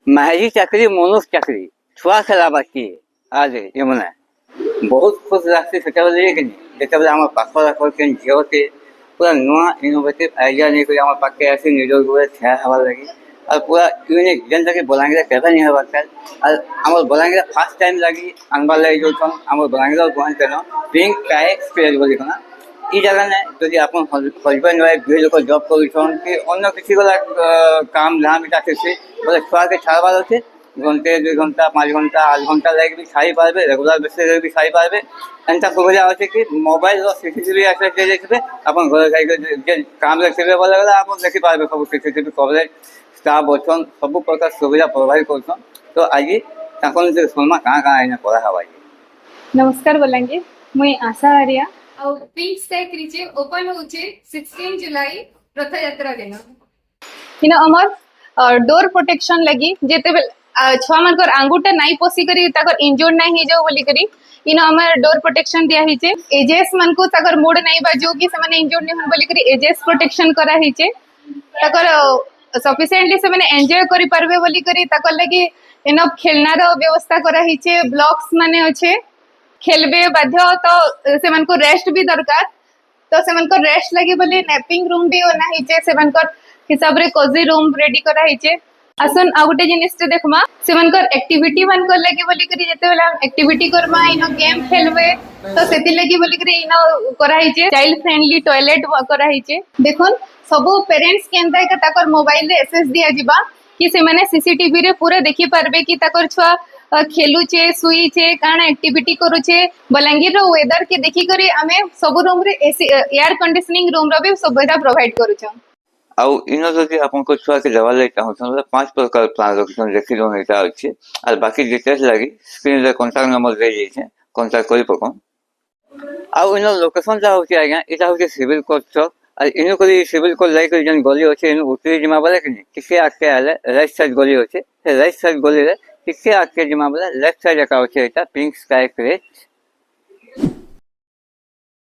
माहिरी चाकरी मनुष चाकरी छुआ खेला बाकी आज ये मैंने बहुत खुश लगती से कि जिते आम पाख आखर के झीलते पूरा नुआ इनोवेटिव आइडिया नहीं आम पाखे आसी निज गोड़े ठिया हवा लगे और पूरा यूनिक जेनटा कि बलांगीर केवे नहीं हवा और आम बलांगीर फास्ट टाइम लगी आनबार लगे जो आम बलांगीर कहते न पिंक टाई स्पेस बोली ई जगह ने जदि आप हजबैंड वाइफ दुई लोग जॉब कर कि अन्य किसी गला काम धाम इटा बोले छुआ के छाड़बार अच्छे घंटे 2 घंटा 5 घंटा 8 घंटा लगे भी छाड़ी पारबे रेगुलर बेसिस भी छाड़ी पारबे एंता सुविधा अच्छे कि मोबाइल सीसीटीवी आसे दे देबे अपन घर जाई काम देखबे बोले गला आप देखि पारबे सब सीसीटीवी कवरेज स्टाफ अछन सब प्रकार सुविधा प्रोवाइड करछन तो आज ताकन से सोनमा कहां आइना पड़ा हवा। नमस्कार बलांगीर मुई आशा आर्या ଆଉ ପିଙ୍କ ସ୍କାଏ କ୍ରିଚେ ଓପନ होचे 16 जुलाई रथ यात्रा दिन इन अमर डोर प्रोटेक्शन लगी जेते छुआ मानकर आंगुटा नाई पोसी करी ताकर इंजोर्ड नाई ही जाओ बोली करी इन अमर डोर प्रोटेक्शन दिया हिचे एजेस मन को ताकर मोड नाई बाजो कि से माने इंजोर्ड नहीं होन बोली करी एजेस प्रोटेक्शन करा हिचे ताकर सफिशिएंटली से माने एन्जॉय करी पारबे बोली करी ताकर लगी इनफ खेलना रो व्यवस्था करा हिचे ब्लॉक्स माने अच्छे खेलबे बाध्य तो से मन को रेस्ट भी दरकार तो से मन को रेस्ट लगी बोली नैपिंग रूम भी होना हिचे से मन को हिसाब रे कोजी रूम रेडी करा हिचे आसन आ गुटे जिनिस ते देखमा से मन को एक्टिविटी मन को लगी बोली करी जेते बेला एक्टिविटी करबा इनो गेम खेलबे तो सेति लगी बोली करी इनो करा हिचे चाइल्ड फ्रेंडली टॉयलेट करा हिचे देखोन सबो पेरेंट्स केनता के ताकर मोबाइल रे एसएस दिया जिबा कि से माने सीसीटीवी रे पूरा देखि पारबे कि ताकर छुआ खेलुचे सुईचे काना एक्टिविटी करूचे बलांगीर रो वेदर के देखि करी हमें सब रूम रे एयर कंडीशनिंग रूम रो भी सुविधा प्रोवाइड करूछन आउ इनो जदि आपन को छुआ के जवाब ले चाहछन तो 5 प्रकार प्लान रखछन देखि जो एटा अछि और बाकी डिटेल्स लागि स्क्रीन रे कांटेक्ट नंबर दे जे छै कांटेक्ट करि पकन आउ इनो लोकेशन जा होछि आज्ञा एटा होछि सिविल कोड चौक और इनो करी सिविल कोड लाइक जन गली अछि इनो उतरी जिमा बोले कि किसे आके आले राइट साइड गली अछि से राइट साइड गली रे किसे आके जिमा बोले लेफ्ट साइड का अछि एटा पिंक स्काई क्रेच